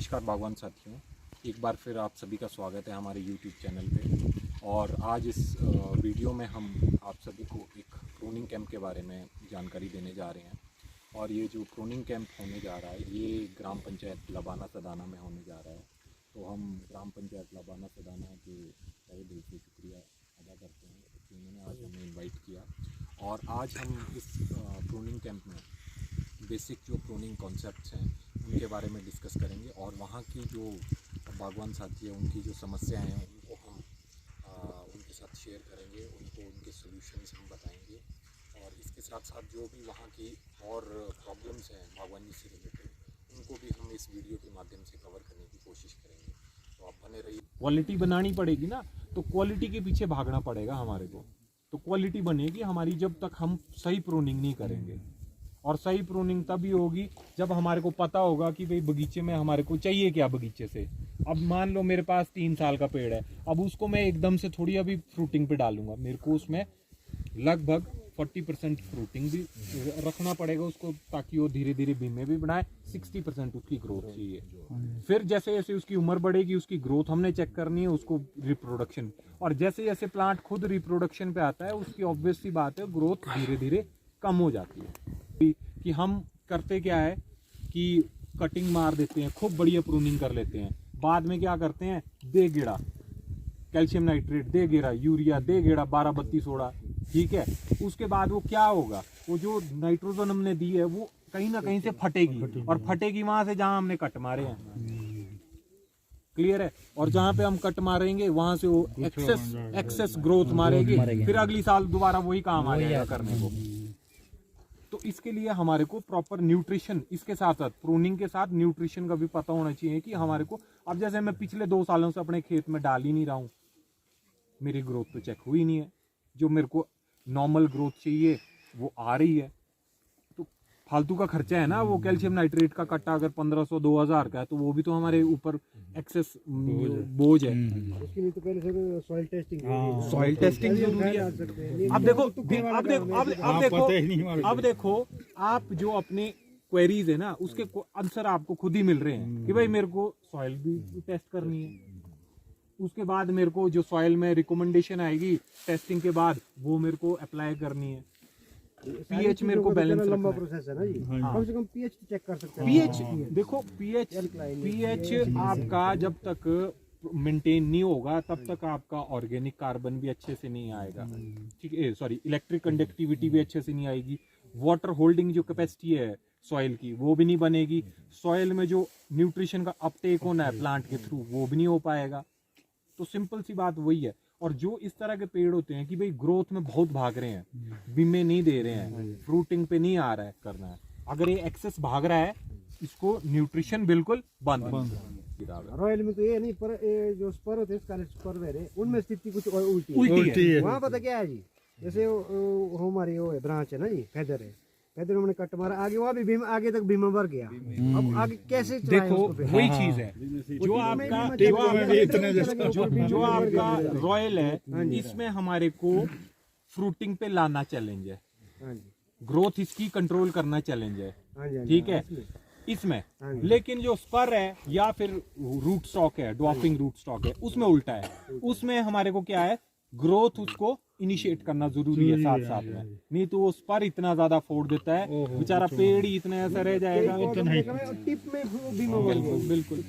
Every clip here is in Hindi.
नमस्कार बागवान साथियों, एक बार फिर आप सभी का स्वागत है हमारे YouTube चैनल पे। और आज इस वीडियो में हम आप सभी को एक प्रूनिंग कैंप के बारे में जानकारी देने जा रहे हैं। और ये जो प्रूनिंग कैंप होने जा रहा है ये ग्राम पंचायत लबाना सदाना में होने जा रहा है। तो हम ग्राम पंचायत लबाना सदाना के तहे दिल से शुक्रिया अदा करते हैं कि उन्होंने आज हमें इन्वाइट किया। और आज हम इस प्रूनिंग कैंप में बेसिक जो प्रूनिंग कॉन्सेप्ट्स हैं उनके बारे में डिस्कस करेंगे और वहाँ की जो बागवान साथी है उनकी जो समस्याएं हैं उनको हम उनके साथ शेयर करेंगे, उनको उनके सॉल्यूशंस हम बताएंगे। और इसके साथ साथ जो भी वहाँ की और प्रॉब्लम्स हैं बागवानी से रिलेटेड उनको भी हम इस वीडियो के माध्यम से कवर करने की कोशिश करेंगे। तो आप बने रहिए। क्वालिटी बनानी पड़ेगी ना, तो क्वालिटी के पीछे भागना पड़ेगा हमारे को। तो क्वालिटी बनेगी हमारी जब तक हम सही प्रूनिंग नहीं करेंगे। और सही प्रूनिंग तभी होगी जब हमारे को पता होगा कि भाई बगीचे में हमारे को चाहिए क्या बगीचे से। अब मान लो मेरे पास 3 साल का पेड़ है, अब उसको मैं एकदम से थोड़ी अभी फ्रूटिंग पे डालूंगा। मेरे को उसमें लगभग 40% फ्रूटिंग भी रखना पड़ेगा उसको, ताकि वो धीरे धीरे बीमे भी बनाए। 60% उसकी ग्रोथ चाहिए। फिर जैसे जैसे उसकी उम्र बढ़ेगी उसकी ग्रोथ हमने चेक करनी है, उसको रिप्रोडक्शन। और जैसे जैसे प्लांट खुद रिप्रोडक्शन पे आता है उसकी ऑब्वियस सी बात है ग्रोथ धीरे धीरे कम हो जाती है। कि हम करते क्या है कि कटिंग मार देते हैं, खूब बढ़िया प्रूनिंग कर लेते हैं, बाद में क्या करते हैं दे गेड़ा कैल्शियम नाइट्रेट, दे गेड़ा यूरिया, दे गेड़ा 12-32 सोडा, ठीक है। उसके बाद वो क्या होगा, वो जो नाइट्रोजन हमने दी है वो कहीं ना कहीं से फटेगी और फटेगी वहां से जहां हमने कट मारे हैं। क्लियर है। और जहां पे हम कट मारेंगे वहां से वो एक्सेस ग्रोथ मारेगी, फिर अगली साल दोबारा वही काम आ जाएगा करने को। तो इसके लिए हमारे को प्रॉपर न्यूट्रिशन, इसके साथ साथ प्रूनिंग के साथ न्यूट्रिशन का भी पता होना चाहिए कि हमारे को। अब जैसे मैं पिछले 2 सालों से अपने खेत में डाल ही नहीं रहा हूँ, मेरी ग्रोथ तो चेक हुई नहीं है। जो मेरे को नॉर्मल ग्रोथ चाहिए वो आ रही है। तो फालतू का खर्चा है ना, वो कैल्शियम नाइट्रेट का कट्टा अगर 1500-2000 का है तो वो भी तो हमारे ऊपर एक्सेस बोझ है। उसके लिए तो पहले से सॉइल टेस्टिंग जरूरी है। अब देखो आप जो अपने क्वेरीज है ना उसके आंसर आपको खुद ही मिल रहे हैं कि भाई मेरे को सॉइल भी टेस्ट करनी है। उसके बाद मेरे को जो सॉइल में रिकमेंडेशन आएगी टेस्टिंग के बाद वो मेरे को अप्लाई करनी है। पीएच मेरे को बैलेंस लंबा प्रोसेस है ना जी। कम से कम पीएच चेक कर सकते हैं। पीएच देखो, पीएच आपका जब तक मेंटेन नहीं होगा तब तक आपका ऑर्गेनिक कार्बन भी अच्छे से नहीं आएगा, ठीक है। सॉरी, इलेक्ट्रिक कंडक्टिविटी भी अच्छे से नहीं आएगी। वाटर होल्डिंग जो कैपेसिटी है सॉइल की वो भी नहीं बनेगी। सॉइल में जो न्यूट्रिशन का अपटेक होना है प्लांट के थ्रू वो भी नहीं हो पाएगा। तो सिंपल सी बात वही है। और जो इस तरह के पेड़ होते हैं कि भाई ग्रोथ में बहुत भाग रहे हैं, बीमे नहीं दे रहे हैं, फ्रूटिंग पे नहीं आ रहा है करना है, अगर ये एक्सेस भाग रहा है इसको न्यूट्रिशन बिल्कुल बंद। रॉयल में तो ये नहीं, पर ये जो स्पर होते हैं स्कारलेट स्पर वेरे उनमें स्थिति कुछ और उल्टी है। वहाँ पता क्या है जी, जैसे वो हमारी वो ब्रांच है ना जी, फेदर है, फेदर हमने कट मारा आगे, वहाँ भी भीम आगे तक भीमा भर गया। अब आगे कैसे देखो वही चीज है जो आपका रॉयल है, इसमें हमारे को फ्रूटिंग पे लाना चैलेंज है, ग्रोथ इसकी कंट्रोल करना चैलेंज है, ठीक है इसमें। लेकिन जो स्पर है या फिर रूट स्टॉक है, ड्वार्फिंग रूट स्टॉक है, उसमें उल्टा है। उसमें हमारे को क्या है ग्रोथ उसको इनिशिएट करना जरूरी है साथ साथ में, नहीं तो वो स्पर इतना ज्यादा फोड़ देता है बेचारा पेड़ ही इतना ऐसा रह जाएगा। बिल्कुल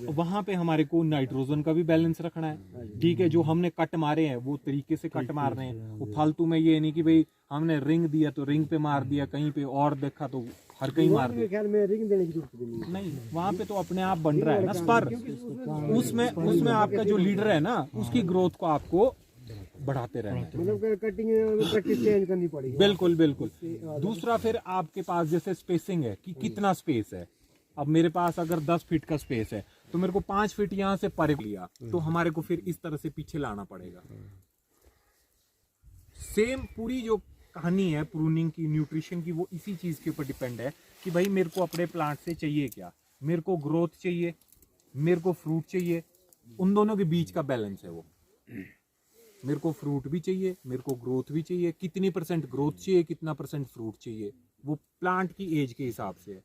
वहां पे हमारे को नाइट्रोजन का भी बैलेंस रखना है, ठीक है। जो हमने कट मारे हैं वो तरीके से कट मार रहे हैं, वो फालतू में ये नहीं कि भाई हमने रिंग दिया तो रिंग पे मार दिया, कहीं पे और देखा तो हर कहीं मार दिया। नहीं, वहाँ पे तो अपने आप बन रहा है ना स्पर। उसमें आपका जो लीडर है ना उसकी ग्रोथ को आपको बढ़ाते रहना, मतलब कटिंग प्रैक्टिस चेंज करनी पड़ेगी। बिल्कुल बिल्कुल। दूसरा फिर आपके पास जैसे स्पेसिंग है कि कितना स्पेस है। अब मेरे पास अगर 10 फीट का स्पेस है तो मेरे को 5 फीट यहाँ से परे लिया तो हमारे को फिर इस तरह से पीछे लाना पड़ेगा। सेम पूरी जो कहानी है प्रूनिंग की, न्यूट्रिशन की, वो इसी चीज के ऊपर डिपेंड है कि भाई मेरे को अपने प्लांट से चाहिए क्या। मेरे को ग्रोथ चाहिए, मेरे को फ्रूट चाहिए, उन दोनों के बीच का बैलेंस है वो। मेरे को फ्रूट भी चाहिए, मेरे को ग्रोथ भी चाहिए, कितनी % ग्रोथ चाहिए, कितना % फ्रूट चाहिए, वो प्लांट की एज के हिसाब से है।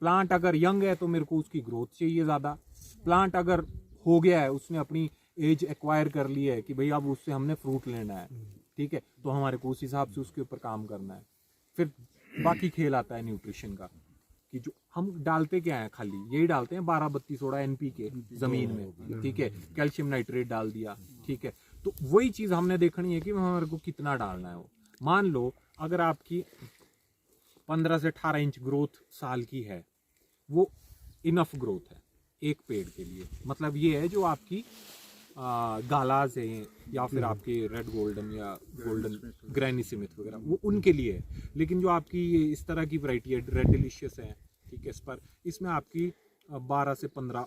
प्लांट अगर यंग है तो मेरे को उसकी ग्रोथ चाहिए ज़्यादा। प्लांट अगर हो गया है, उसने अपनी एज एक्वायर कर ली है कि भाई अब उससे हमने फ्रूट लेना है, ठीक है, तो हमारे को उस हिसाब से उसके ऊपर काम करना है। फिर बाकी खेल आता है न्यूट्रिशन का, कि जो हम डालते क्या है, खाली यही डालते हैं 12-32 सोडा NPK जमीन में, ठीक है, कैल्शियम नाइट्रेट डाल दिया, ठीक है। तो वही चीज़ हमने देखनी है कि हमारे को कितना डालना है। वो मान लो अगर आपकी 15 से 18 इंच ग्रोथ साल की है, वो इनफ ग्रोथ है एक पेड़ के लिए। मतलब ये है जो आपकी गालाज है या फिर आपके रेड गोल्डन या गोल्डन ग्रैनी स्मिथ वगैरह, वो उनके लिए है। लेकिन जो आपकी ये इस तरह की वैरायटी है, रेड डिलीशियस है, ठीक है, इस पर इसमें आपकी 12 से 15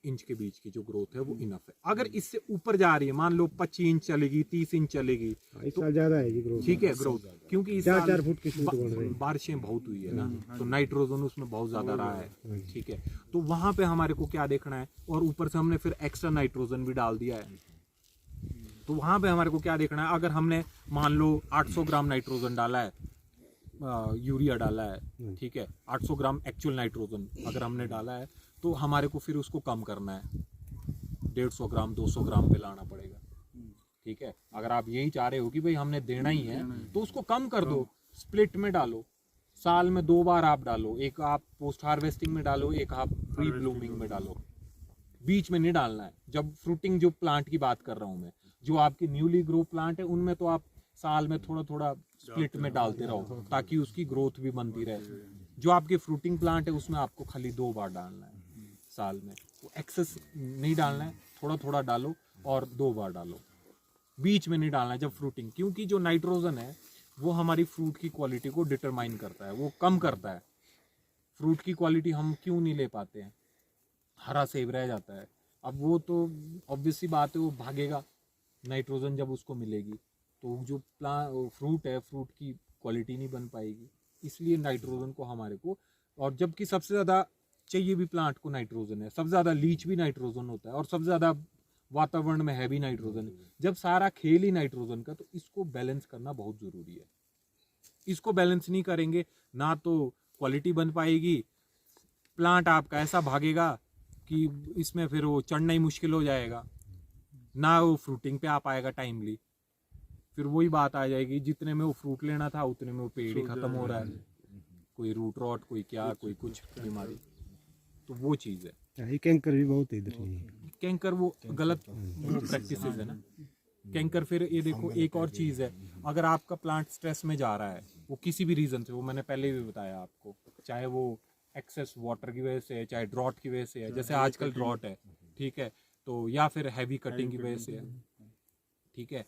इंच के बीच की जो ग्रोथ है वो इनफ है। अगर इससे ऊपर जा रही है, मान लो 25 इंच चलेगी, 30 इंच चलेगी, इस साल ज्यादा है जी ग्रोथ, ठीक है, ग्रोथ, क्योंकि इस 4-4 फुट की शूट बन रही है, बारिशें बहुत हुई है ना, तो नाइट्रोजन उसमें बहुत ज्यादा रहा है, ठीक है। तो वहां पे हमारे को क्या देखना है, और ऊपर से हमने फिर एक्स्ट्रा नाइट्रोजन भी डाल दिया है, तो वहां पे हमारे को क्या देखना है। अगर हमने मान लो 800 ग्राम नाइट्रोजन डाला है, यूरिया डाला है, ठीक है, 800 ग्राम एक्चुअल नाइट्रोजन अगर हमने डाला है, तो हमारे को फिर उसको कम करना है, 150 ग्राम 200 ग्राम पे लाना पड़ेगा, ठीक है। अगर आप यही चाह रहे हो कि भाई हमने देना ही है, तो उसको कम कर दो, स्प्लिट में डालो, साल में 2 बार आप डालो, एक आप पोस्ट हार्वेस्टिंग में डालो, एक आप प्री ब्लूमिंग में डालो, बीच में नहीं डालना है। जब फ्रूटिंग जो प्लांट की बात कर रहा हूँ मैं, जो आपके न्यूली ग्रो प्लांट है, उनमें तो आप साल में थोड़ा थोड़ा स्प्लिट में डालते रहो, ताकि उसकी ग्रोथ भी बनती रहे। जो आपके फ्रूटिंग प्लांट है, उसमें आपको खाली 2 बार डालना है साल में, वो एक्सेस नहीं डालना है, थोड़ा थोड़ा डालो और 2 बार डालो, बीच में नहीं डालना है जब फ्रूटिंग, क्योंकि जो नाइट्रोजन है वो हमारी फ्रूट की क्वालिटी को डिटरमाइन करता है, वो कम करता है। फ्रूट की क्वालिटी हम क्यों नहीं ले पाते हैं, हरा सेब रह जाता है। अब वो तो ऑब्वियसली बात है, वो भागेगा, नाइट्रोजन जब उसको मिलेगी तो जो फ्रूट है, फ्रूट की क्वालिटी नहीं बन पाएगी। इसलिए नाइट्रोजन को हमारे को, और जबकि सबसे ज़्यादा चाहिए भी प्लांट को नाइट्रोजन है, सबसे ज़्यादा लीच भी नाइट्रोजन होता है, और सबसे ज़्यादा वातावरण में है भी नाइट्रोजन है। जब सारा खेल ही नाइट्रोजन का, तो इसको बैलेंस करना बहुत ज़रूरी है। इसको बैलेंस नहीं करेंगे ना तो क्वालिटी बन पाएगी, प्लांट आपका ऐसा भागेगा कि इसमें फिर वो चढ़ना ही मुश्किल हो जाएगा, ना वो फ्रूटिंग पे आ पाएगा टाइमली। फिर वही बात आ जाएगी, जितने में वो फ्रूट लेना था उतने में वो पेड़ ही खत्म हो रहा है, कोई रूट रॉट, कोई क्या, कोई कुछ बीमारी। तो वो चीज़ है। कैंकर भी बहुत इधर, कैंकर वो गलत वो प्रैक्टिसेस है ना, कैंकर। फिर ये देखो एक और चीज़ है, अगर आपका प्लांट स्ट्रेस में जा रहा है, वो किसी भी रीज़न से, वो मैंने पहले भी बताया आपको, चाहे वो एक्सेस वाटर की वजह से है, चाहे ड्रॉट की वजह से है, जैसे आजकल ड्रॉट है, ठीक है, तो या फिर हैवी कटिंग की वजह से है, ठीक है,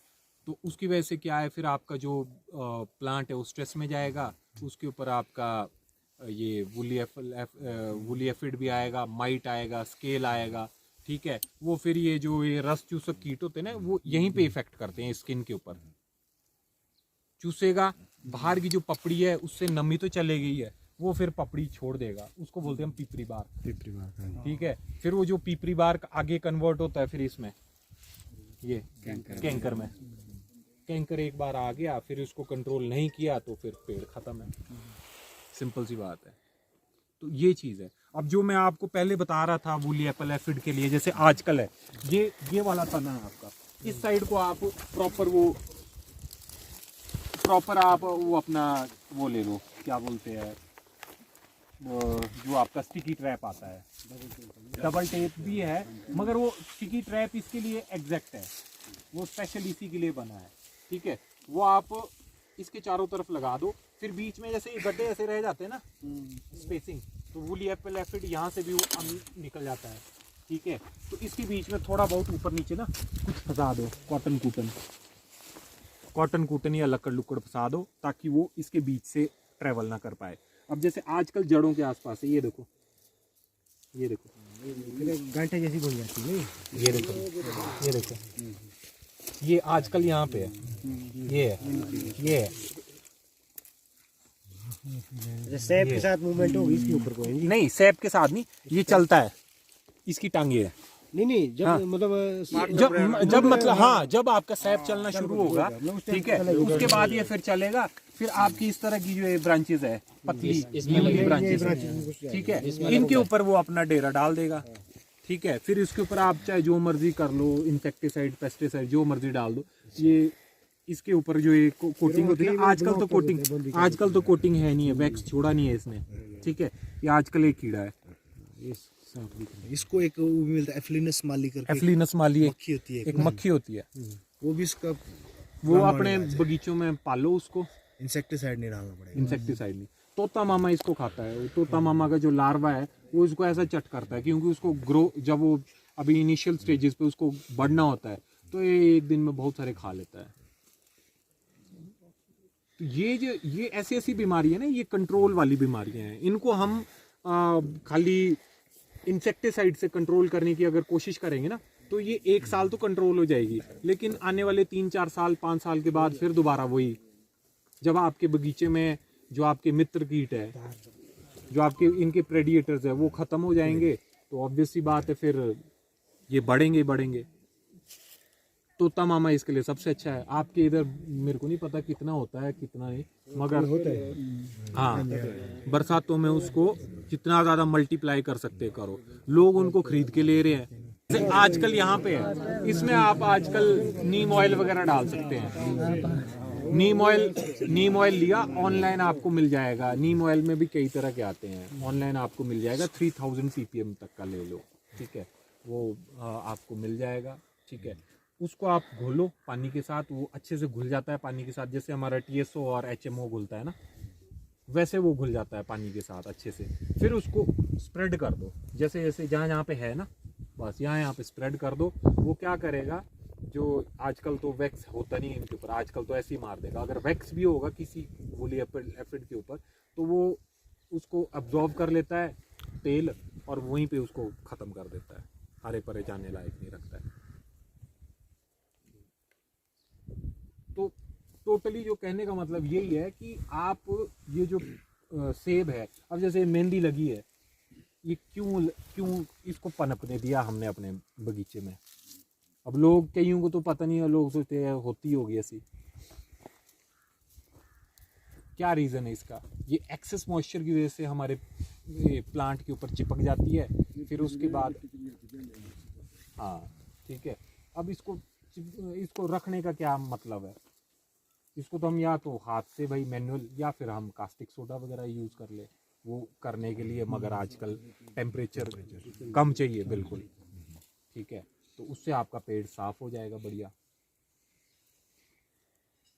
तो उसकी वजह से क्या है, फिर आपका जो प्लांट है वो स्ट्रेस में जाएगा, उसके ऊपर आपका ये वुली एफिड भी आएगा, माइट आएगा, स्केल आएगा, ठीक है। वो फिर ये जो ये रस चूसक कीट होते हैं ना, वो यहीं पे इफेक्ट करते हैं, स्किन के ऊपर चूसेगा, बाहर की जो पपड़ी है उससे नमी तो चले गई है, वो फिर पपड़ी छोड़ देगा, उसको बोलते हैं हम पीपरी बार, ठीक है। फिर वो जो पीपरी बार आगे कन्वर्ट होता है फिर इसमें, ये कैंकर में, कैंकर एक बार आ गया, फिर उसको कंट्रोल नहीं किया तो फिर पेड़ खत्म है, सिंपल सी बात है। तो ये चीज़ है। अब जो मैं आपको पहले बता रहा था वूली एप्पल एफिड के लिए, जैसे आजकल है ये वाला तना है आपका, इस साइड को आप प्रॉपर आप वो अपना वो ले लो, क्या बोलते हैं, जो आपका स्टिकी ट्रैप आता है, डबल टेप भी है, मगर वो स्टिकी ट्रैप इसके लिए एग्जैक्ट है, वो स्पेशल इसी के लिए बना है, ठीक है। वो आप इसके चारों तरफ लगा दो, फिर बीच में जैसे ये गड्ढे ऐसे रह जाते हैं ना, स्पेसिंग, तो वूली एप्पल एफिड यहाँ से भी वो निकल जाता है, ठीक है। तो इसके बीच में थोड़ा बहुत ऊपर नीचे ना कुछ फंसा दो, कॉटन कूटन या लकड़ लुकड़ फंसा दो, ताकि वो इसके बीच से ट्रेवल ना कर पाए। अब जैसे आजकल जड़ों के आसपास है, ये देखो घंटे जैसी बन जाती है, ये देखो ये आजकल यहाँ पे है, ये है सेब के साथ मूवमेंट होगी इसके ऊपर, कोई नहीं, सेब के साथ नहीं, ये चलता है, इसकी टांगे है, नहीं जब हाँ। मतलब जब मतलब हाँ, जब आपका सैप चलना शुरू होगा, ठीक है, उसके बाद ये फिर चलेगा। फिर आपकी इस तरह की जो ये ब्रांचेस है, पतली ये ब्रांचेस है, ठीक है, इनके ऊपर वो अपना डेरा डाल देगा, ठीक है। फिर इसके ऊपर आप चाहे जो मर्जी कर लो, इंसेक्टिसाइड, पेस्टिसाइड जो मर्जी डाल दो। ये इसके ऊपर जो ये कोटिंग होती है ना, आजकल तो कोटिंग है नहीं है, वैक्स छोड़ा नहीं है इसने, ठीक है। ये आजकल एक कीड़ा है, इसको एक वो भी मिलता है एफ्लिनस माली करके, एफ्लिनस माली, मक्खी होती है एक मक्खी होती है, वो भी इसका वो अपने बगीचों में पालो उसको। इंसेक्टिसाइड नहीं डालना पड़ेगा। इंसेक्टिसाइड नहीं, तोता मामा इसको खाता है। तोता मामा का जो लार्वा है वो इसको ऐसा चट करता है, क्योंकि उसको ग्रो, जब वो अभी इनिशियल स्टेजेस पे उसको बढ़ना होता है, तो ये एक दिन में बहुत सारे खा लेता है। तो ये ऐसी ऐसी बीमारी है ना, ये कंट्रोल वाली बीमारियां हैं। इनको हम खाली इंसेक्टिसाइड से कंट्रोल करने की अगर कोशिश करेंगे ना, तो ये 1 साल तो कंट्रोल हो जाएगी, लेकिन आने वाले 3-4 साल 5 साल के बाद फिर दोबारा वही, जब आपके बगीचे में जो आपके मित्र कीट है, जो आपके इनके प्रेडिएटर्स है, वो खत्म हो जाएंगे, तो ऑब्वियस सी बात है फिर ये बढ़ेंगे। तोता मामा इसके लिए सबसे अच्छा है। आपके इधर मेरे को नहीं पता कितना होता है कितना नहीं, मगर होता है हाँ, बरसातों में उसको जितना ज्यादा मल्टीप्लाई कर सकते करो। लोग उनको खरीद के ले रहे हैं। जैसे आजकल यहाँ पे है, इसमें आप आजकल नीम ऑयल वगैरह डाल सकते हैं। नीम ऑयल लिया, ऑनलाइन आपको मिल जाएगा। नीम ऑयल में भी कई तरह के आते हैं, ऑनलाइन आपको मिल जाएगा। 3000 ppm तक का ले लो, ठीक है, वो आपको मिल जाएगा, ठीक है। उसको आप घोलो पानी के साथ, वो अच्छे से घुल जाता है पानी के साथ। जैसे हमारा TSO और HMO घुलता है ना, वैसे वो घुल जाता है पानी के साथ अच्छे से। फिर उसको स्प्रेड कर दो, जैसे जैसे जहाँ पे है ना, बस यहाँ पे स्प्रेड कर दो। वो क्या करेगा, जो आजकल तो वैक्स होता नहीं है इनके ऊपर, आजकल तो ऐसे ही मार देगा। अगर वैक्स भी होगा किसी वूली एफिड के ऊपर, तो वो उसको अब्जॉर्ब कर लेता है तेल, और वहीं पे उसको ख़त्म कर देता है, हरे परे जाने लायक नहीं रखता है। तो टोटली जो कहने का मतलब यही है कि आप ये जो सेब है, अब जैसे मेहंदी लगी है, ये क्यों इसको पनपने दिया हमने अपने बगीचे में। अब लोग, कईयों को तो पता नहीं है, लोग सोचते हैं होती होगी ऐसी। क्या रीज़न है इसका? ये एक्सेस मॉइस्चर की वजह से हमारे प्लांट के ऊपर चिपक जाती है, फिर उसके बाद हाँ ठीक है। अब इसको रखने का क्या मतलब है? इसको तो हम या तो हाथ से भाई मैनुअल, या फिर हम कास्टिक सोडा वगैरह यूज़ कर ले वो करने के लिए, मगर आजकल टेम्परेचर कम चाहिए बिल्कुल, ठीक है। तो उससे आपका पेड़ साफ हो जाएगा बढ़िया।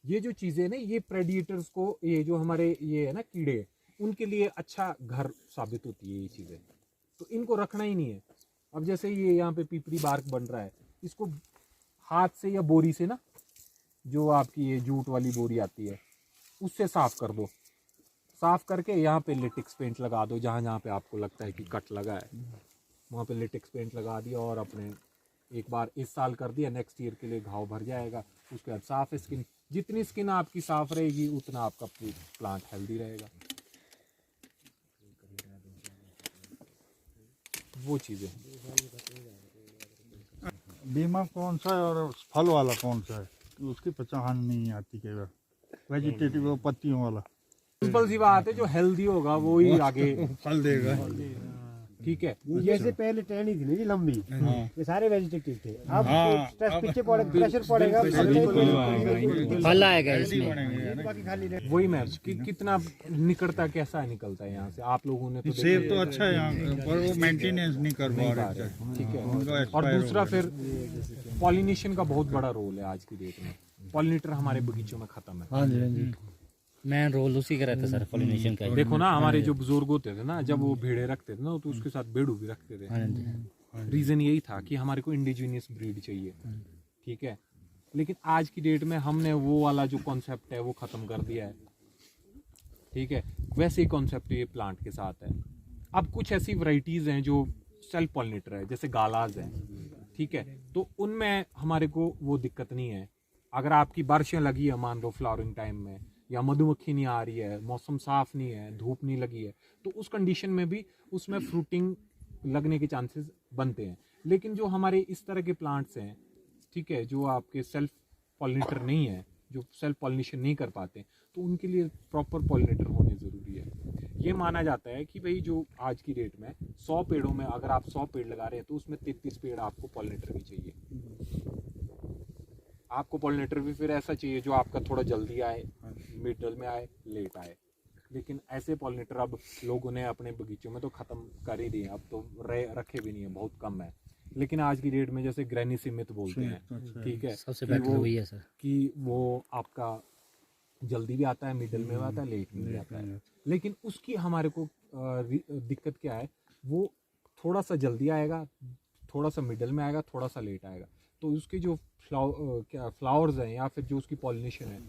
ये जो चीज़ें ना, ये प्रेडिएटर्स को, ये जो हमारे ये है ना कीड़े, उनके लिए अच्छा घर साबित होती है ये चीज़ें। तो इनको रखना ही नहीं है। अब जैसे ये यहाँ पे पीपरी बार्क बन रहा है, इसको हाथ से या बोरी से ना, जो आपकी ये जूट वाली बोरी आती है, उससे साफ कर दो। साफ करके यहाँ पे लिटिक्स पेंट लगा दो, जहाँ जहाँ पे आपको लगता है कि कट लगा है वहाँ पे लिटिक्स पेंट लगा दिया, और अपने एक बार इस साल कर दिया, नेक्स्ट ईयर के लिए घाव भर जाएगा। उसके बाद साफ स्किन, जितनी स्किन आपकी साफ रहेगी उतना आपका प्लांट हेल्दी रहेगा। वो चीज़ें बीमा कौन सा है और फल वाला कौन सा है, उसकी पहचान नहीं आती कई बार। वेजिटेटिव पत्तियों वाला, सिंपल सी बात है, जो हेल्दी होगा वो ही आगे फल देगा। ठीक है। जैसे पहले टहनी थी ना जी लंबी, ये सारे वेजिटेटिव थे। अब स्ट्रेस पीछे पड़ेगा, प्रेशर पड़ेगा, फल आएगा इसमें। वही मैं कितना निकलता, कैसा निकलता है यहाँ से, आप लोगों ने तो सेब तो अच्छा है यहाँ पर, वो मेंटेनेंस नहीं कर पा रहे, ठीक है। और दूसरा फिर पॉलिनेशन का बहुत बड़ा रोल है आज की डेट में। पॉलिनेटर हमारे बगीचों में खत्म है। मेन रोल उसी का रहता है सर, पॉलिनेशन का। देखो ना, हमारे जो बुजुर्ग होते थे ना, जब वो भेड़े रखते थे ना, तो उसके साथ बेड़ू भी रखते थे। रीजन यही था कि हमारे को इंडिजिनियस ब्रीड चाहिए, ठीक है। लेकिन आज की डेट में हमने वो वाला जो कॉन्सेप्ट है वो खत्म कर दिया है, ठीक है। वैसे ही कॉन्सेप्ट ये प्लांट के साथ है। अब कुछ ऐसी वैरायटीज हैं जो सेल्फ पॉलिनेटर है, जैसे गालाज है, ठीक है। तो उनमें हमारे को वो दिक्कत नहीं है। अगर आपकी बारिशें लगी है, मान लो फ्लावरिंग टाइम में, या मधुमक्खी नहीं आ रही है, मौसम साफ नहीं है, धूप नहीं लगी है, तो उस कंडीशन में भी उसमें फ्रूटिंग लगने के चांसेस बनते हैं। लेकिन जो हमारे इस तरह के प्लांट्स हैं, ठीक है, जो आपके सेल्फ पॉलिनेटर नहीं है, जो सेल्फ पॉलिनेशन नहीं कर पाते, तो उनके लिए प्रॉपर पॉलिनेटर होने ज़रूरी है। ये माना जाता है कि भाई जो आज की डेट में 100 पेड़ों में अगर आप 100 पेड़ लगा रहे हैं तो उसमें 33 पेड़ आपको पॉलिनेटर भी चाहिए। आपको पॉलिनेटर भी फिर ऐसा चाहिए जो आपका थोड़ा जल्दी आए, मिडल में आए, लेट आए। लेकिन ऐसे पॉलिनेटर अब लोगों ने अपने बगीचों में तो ख़त्म कर ही दिए, अब तो रखे भी नहीं है, बहुत कम है। लेकिन आज की डेट में जैसे ग्रैनी सीमित बोलते हैं, ठीक है, सबसे कि बेटर वही है सर, कि वो आपका जल्दी भी आता है, मिडल में भी आता है, लेट में भी आता है। लेकिन उसकी हमारे को दिक्कत क्या है, वो थोड़ा सा जल्दी आएगा, थोड़ा सा मिडल में आएगा, थोड़ा सा लेट आएगा, तो उसके जो फ्लावर्स हैं या फिर जो उसकी पॉलिनेशन है,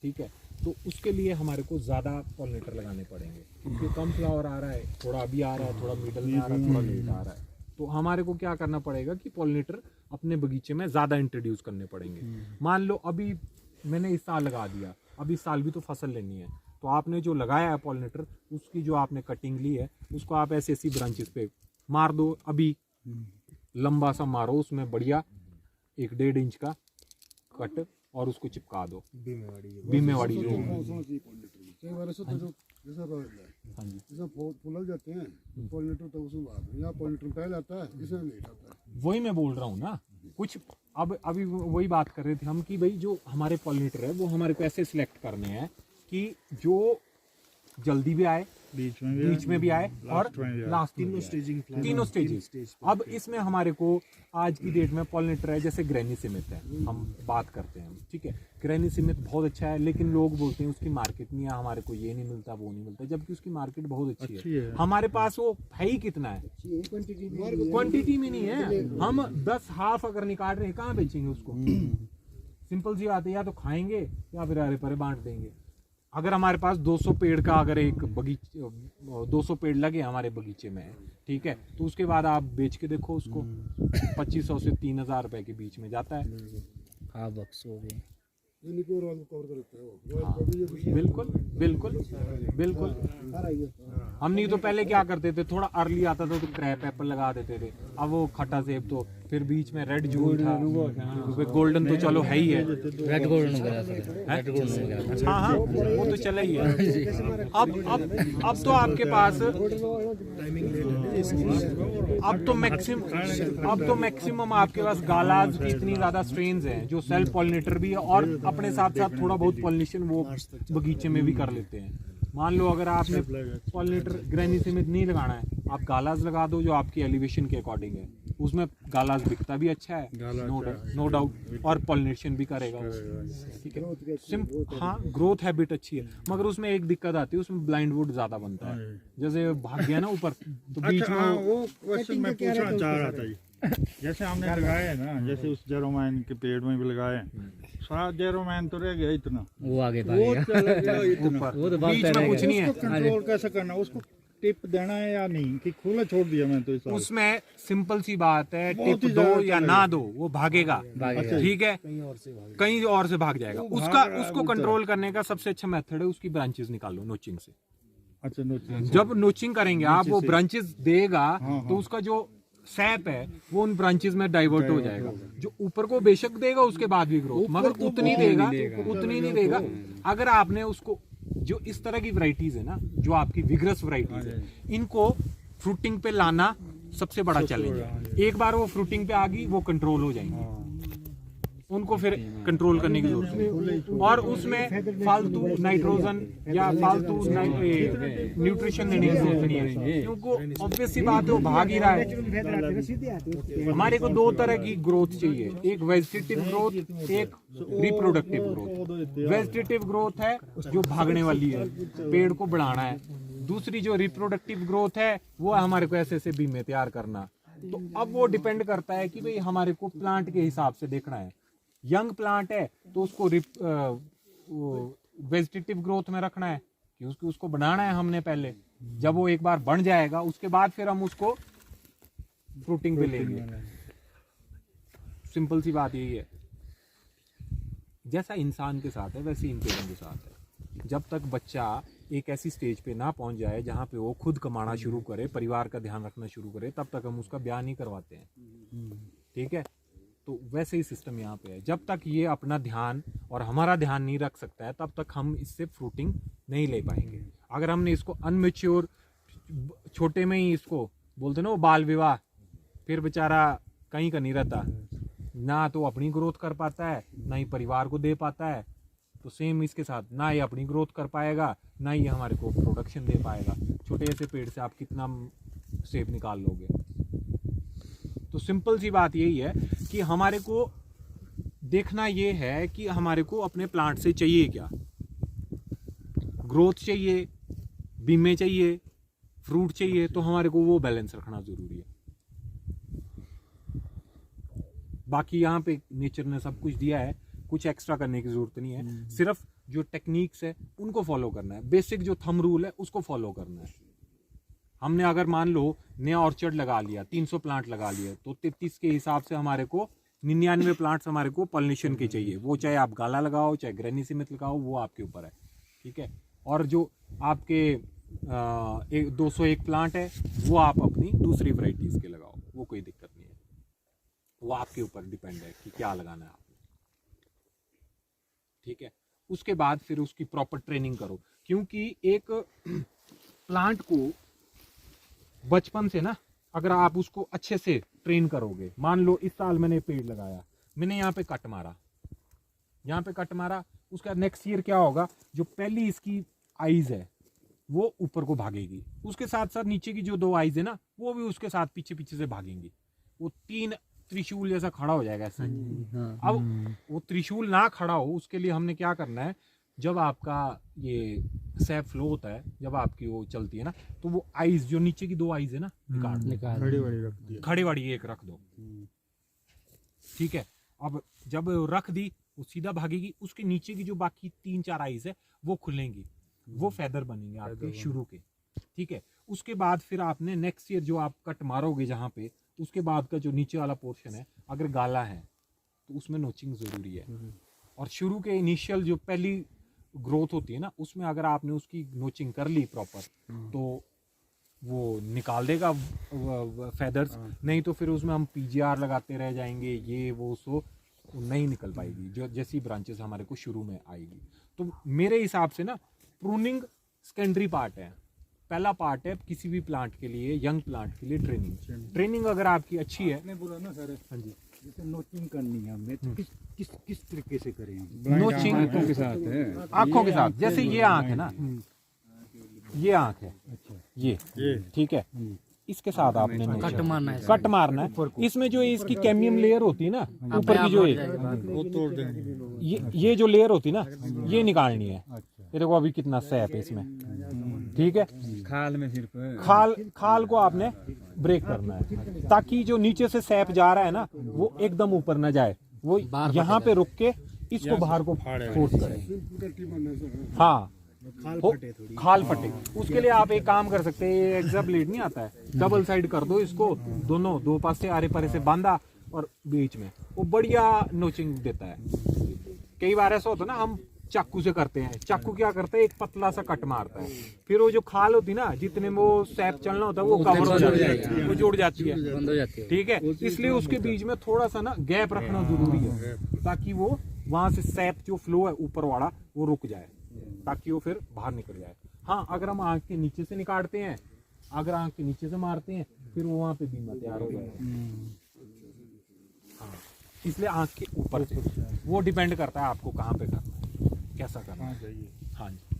ठीक है, तो उसके लिए हमारे को ज़्यादा पॉलिनेटर लगाने पड़ेंगे, क्योंकि कम फ्लावर आ रहा है, थोड़ा अभी आ रहा है, थोड़ा मिडल में आ रहा है, थोड़ा लेट आ रहा है, तो हमारे को क्या करना पड़ेगा कि पॉलिनेटर अपने बगीचे में ज़्यादा इंट्रोड्यूस करने पड़ेंगे। मान लो अभी मैंने इस साल लगा दिया, अब इस साल भी तो फसल लेनी है, तो आपने जो लगाया है पॉलिनेटर, उसकी जो आपने कटिंग ली है, उसको आप ऐसी ऐसी ब्रांचेस पे मार दो, अभी लंबा सा मारो, उसमें बढ़िया 1-1.5 इंच का कट और उसको चिपका दो बीमेवाड़ी जो हाँ जी फूल जाते हैं पॉलिनेटर तो उसमें बाद में, या पॉलिनेटर पहले आता है, इसमें लेट आता है। वही मैं बोल रहा हूँ ना, कुछ अब अभी वही बात कर रहे थे हम कि भाई जो हमारे पॉलिनेटर है वो हमारे को ऐसे सिलेक्ट करने हैं कि जो जल्दी भी आए, बीच में भी आए और लास्ट में तीनों स्टेजेस। अब इसमें हमारे को आज की डेट में पॉलिनेटर है जैसे ग्रैनी सीमित है, हम बात करते हैं, ठीक है, ग्रैनी सीमित बहुत अच्छा है, लेकिन लोग बोलते हैं उसकी मार्केट नहीं है, हमारे को ये नहीं मिलता, वो नहीं मिलता, जबकि उसकी मार्केट बहुत अच्छी है। हमारे पास वो है ही कितना है, क्वांटिटी में नहीं है। हम 10 हाफ अगर निकाल रहे हैं, कहाँ बेचेंगे उसको? सिंपल सी बात है, या तो खाएंगे या फिर अरे परे बांट देंगे। अगर हमारे पास 200 पेड़ का अगर एक बगीचे 200 पेड़ लगे हमारे बगीचे में, ठीक है, तो उसके बाद आप बेच के देखो उसको 2500 से 3000 रुपए के बीच में जाता है। हाँ बक्स हो गए, बिल्कुल बिल्कुल बिल्कुल। हम नहीं तो पहले क्या करते थे, थोड़ा अर्ली आता था तो क्रैप एप्पल लगा देते थे, अब वो खट्टा सेब, तो फिर बीच में रेड जून था, गोल्डन तो चलो है ही है, रेड गोल्डन वगैरह रेड गोल्डन वगैरह, हाँ हाँ वो तो चला ही है। अब तो आपके पास अब तो मैक्सिमम आपके पास गालाज की इतनी ज्यादा स्ट्रेन्स हैं जो सेल्फ पॉलिनेटर भी है और अपने साथ साथ थोड़ा बहुत पॉलिनेशन वो बगीचे में भी कर लेते हैं। मान लो अगर आपने पॉलिनेटर ग्रैनी सीमित नहीं लगाना है, आप गालाज लगा दो जो आपकी एलिवेशन के अकॉर्डिंग है, उसमें गालाज बिकता भी अच्छा है, नो डाउट, और पॉलिनेशन भी करेगा, ठीक है। हाँ ग्रोथ हैबिट अच्छी है, मगर उसमें एक दिक्कत आती है, उसमें ब्लाइंड वुड ज्यादा बनता है, जैसे भाग गया ना ऊपर तो बीच में वो क्वेश्चन मैं पूछना चाह रहा था, जैसे हमने लगाए है ना, जैसे उस जेरोमैन के पेड़ में भी लगाए, सारा जेरोमैन तो रह गया इतना, वो आगे वो चला गया इतना, वो तो बीच में कुछ नहीं है। उसको कंट्रोल कैसे करना, उसको टिप देना है या नहीं, कि खुला छोड़ दिया मैं तो इस उसमें सिंपल सी बात है, टिप दो या ना दो वो भागेगा, ठीक है, कहीं और से भाग जाएगा। उसको कंट्रोल करने का सबसे अच्छा मेथड है उसकी ब्रांचेस निकालो नोचिंग से। अच्छा, जब नोचिंग करेंगे आप, वो ब्रांचेस देगा तो उसका जो सैप है वो उन ब्रांचेस में डाइवर्ट हो जाएगा, जो ऊपर को बेशक देगा उसके बाद भी ग्रोथ, मगर उतनी नहीं देगा। अगर आपने उसको, जो इस तरह की वैरायटीज है ना, जो आपकी विग्रस वैरायटीज है, इनको फ्रूटिंग पे लाना सबसे बड़ा चैलेंज है। एक बार वो फ्रूटिंग पे आ गई, वो कंट्रोल हो जाएंगे, उनको फिर कंट्रोल करने की जरूरत है। और उसमें फालतू नाइट्रोजन या फालतू न्यूट्रिशन देने की जरूरत नहीं है, क्योंकि ऑब्वियस सी बात है वो भाग ही रहा है। हमारे को 2 तरह की ग्रोथ चाहिए, एक वेजिटेटिव ग्रोथ, एक रिप्रोडक्टिव ग्रोथ। वेजिटेटिव ग्रोथ है जो भागने वाली है, पेड़ को बढ़ाना है। दूसरी जो रिप्रोडक्टिव ग्रोथ है वो है हमारे को ऐसे ऐसे बीमे तैयार करना। तो अब वो डिपेंड करता है कि भाई हमारे को प्लांट के हिसाब से देखना है। यंग प्लांट है तो उसको वेजिटेटिव ग्रोथ में रखना है, कि उसको बनाना है हमने पहले। जब वो एक बार बन जाएगा उसके बाद फिर हम उसको फ्रूटिंग पे लेंगे। सिंपल सी बात यही है, जैसा इंसान के साथ है वैसे इन पेड़ों के साथ है। जब तक बच्चा एक ऐसी स्टेज पे ना पहुंच जाए जहाँ पे वो खुद कमाना शुरू करे, परिवार का ध्यान रखना शुरू करे, तब तक हम उसका ब्याह नहीं करवाते हैं। ठीक है, तो वैसे ही सिस्टम यहाँ पे है। जब तक ये अपना ध्यान और हमारा ध्यान नहीं रख सकता है, तब तक हम इससे फ्रूटिंग नहीं ले पाएंगे। अगर हमने इसको अनमेच्योर छोटे में ही इसको बोलते ना वो बाल विवाह, फिर बेचारा कहीं का नहीं रहता, ना तो अपनी ग्रोथ कर पाता है, ना ही परिवार को दे पाता है। तो सेम इसके साथ, ना ये अपनी ग्रोथ कर पाएगा, ना ही हमारे को प्रोडक्शन दे पाएगा। छोटे से पेड़ से आप कितना सेब निकाल लोगे? तो सिंपल सी बात यही है कि हमारे को देखना ये है कि हमारे को अपने प्लांट से चाहिए क्या। ग्रोथ चाहिए, बीमे चाहिए, फ्रूट चाहिए, तो हमारे को वो बैलेंस रखना जरूरी है। बाकी यहाँ पे नेचर ने सब कुछ दिया है, कुछ एक्स्ट्रा करने की जरूरत नहीं है। सिर्फ जो टेक्निक्स है उनको फॉलो करना है, बेसिक जो थंब रूल है उसको फॉलो करना है। हमने अगर मान लो नया ऑर्चर्ड लगा लिया, 300 प्लांट लगा लिए, तो 33 के हिसाब से हमारे को 99 प्लांट्स हमारे को पॉलिनेशन के चाहिए। वो चाहे आप गाला लगाओ, चाहे ग्रैनी सीमेंट लगाओ, वो आपके ऊपर है। ठीक है, और जो आपके 201 प्लांट है वो आप अपनी दूसरी वैरायटीज के लगाओ, वो कोई दिक्कत नहीं है। वो आपके ऊपर डिपेंड है कि क्या लगाना है आपने। ठीक है, उसके बाद फिर उसकी प्रॉपर ट्रेनिंग करो, क्योंकि एक प्लांट को बचपन से ना अगर आप उसको अच्छे से ट्रेन करोगे, मान लो इस साल मैंने पेड़ लगाया, मैंने यहाँ पे कट मारा, यहाँ पे कट मारा, उसका नेक्स्ट ईयर क्या होगा, जो पहली इसकी आईज है वो ऊपर को भागेगी, उसके साथ साथ नीचे की जो 2 आईज है ना वो भी उसके साथ पीछे पीछे से भागेंगी। वो 3 त्रिशूल जैसा खड़ा हो जाएगा ऐसे। अब वो त्रिशूल ना खड़ा हो, उसके लिए हमने क्या करना है, जब आपका ये सैप फ्लो होता है, जब आपकी वो चलती है ना, तो वो आईज जो नीचे की 2 आईज है ना निकाल खड़े वाड़ी एक रख दो। ठीक है, अब जब रख दी वो सीधा भागेगी, उसके नीचे की जो बाकी 3-4 आईज है वो खुलेंगी, वो फेदर बनेंगे आपके शुरू के। ठीक है, उसके बाद फिर आपने नेक्स्ट ईयर जो आप कट मारोगे जहाँ पे, उसके बाद का जो नीचे वाला पोर्शन है, अगर गाला है तो उसमें नोचिंग जरूरी है। और शुरू के इनिशियल जो पहली ग्रोथ होती है ना, उसमें अगर आपने उसकी नोचिंग कर ली प्रॉपर, तो वो निकाल देगा फेदर्स। नहीं तो फिर उसमें हम पीजीआर लगाते रह जाएंगे, ये वो सो नहीं निकल पाएगी जो जैसी ब्रांचेस हमारे को शुरू में आएगी। तो मेरे हिसाब से ना प्रूनिंग सेकेंडरी पार्ट है। पहला पार्ट है किसी भी प्लांट के लिए, यंग प्लांट के लिए ट्रेनिंग अगर आपकी अच्छी है। आपने बोला ना सर, हाँ जी, जैसे नोचिंग करनी है हमें, तो किस तरीके से करें? नोचिंग आंखों के साथ है, आंखों के साथ, जैसे ये आंख है ना, ये आंख है, ये ठीक है, इसके साथ आपने कट मारना है। इसमें जो इसकी कैमियम लेयर होती है ना ऊपर की, जो वो तोड़ देंगे। ये जो लेयर होती है ना, ये निकालनी है। ये देखो अभी कितना सैप है इसमें। ठीक है, खाल में सिर्फ खाल को आपने ब्रेक करना है, ताकि जो नीचे से सैप जा रहा है ना वो एकदम ऊपर ना जाए, वो यहाँ पे रुक के इसको बाहर को फोर्स करे। हाँ, खाल फटे। उसके लिए आप एक काम कर सकते हैं, ये एक्सा ब्लेड नहीं आता है, डबल साइड कर दो इसको, दोनों 2 पास से आरे पारे से बांधा और बीच में, वो बढ़िया नोचिंग देता है। कई बार ऐसा होता है ना, हम चाकू से करते हैं, चाकू क्या करता है, एक पतला सा कट मारता है, फिर वो जो खाल होती है ना, जितने में वो सैप चलना होता है वो कवर हो जाती है, वो जुड़ जाती है, बंद हो जाती है। ठीक है, इसलिए उसके बीच में थोड़ा सा ना गैप रखना जरूरी है, ताकि वो वहां से सैप जो फ्लो है ऊपर वाला वो रुक जाए, ताकि वो फिर बाहर निकल जाए। हाँ, अगर हम आंख के नीचे से निकालते हैं, अगर आंख के नीचे से मारते हैं, फिर वो वहां पे बीमा तैयार हो जाएगा। हाँ, इसलिए आंख के ऊपर से, वो डिपेंड करता है आपको कहाँ पे करना है, कैसा करना है। हाँ जी।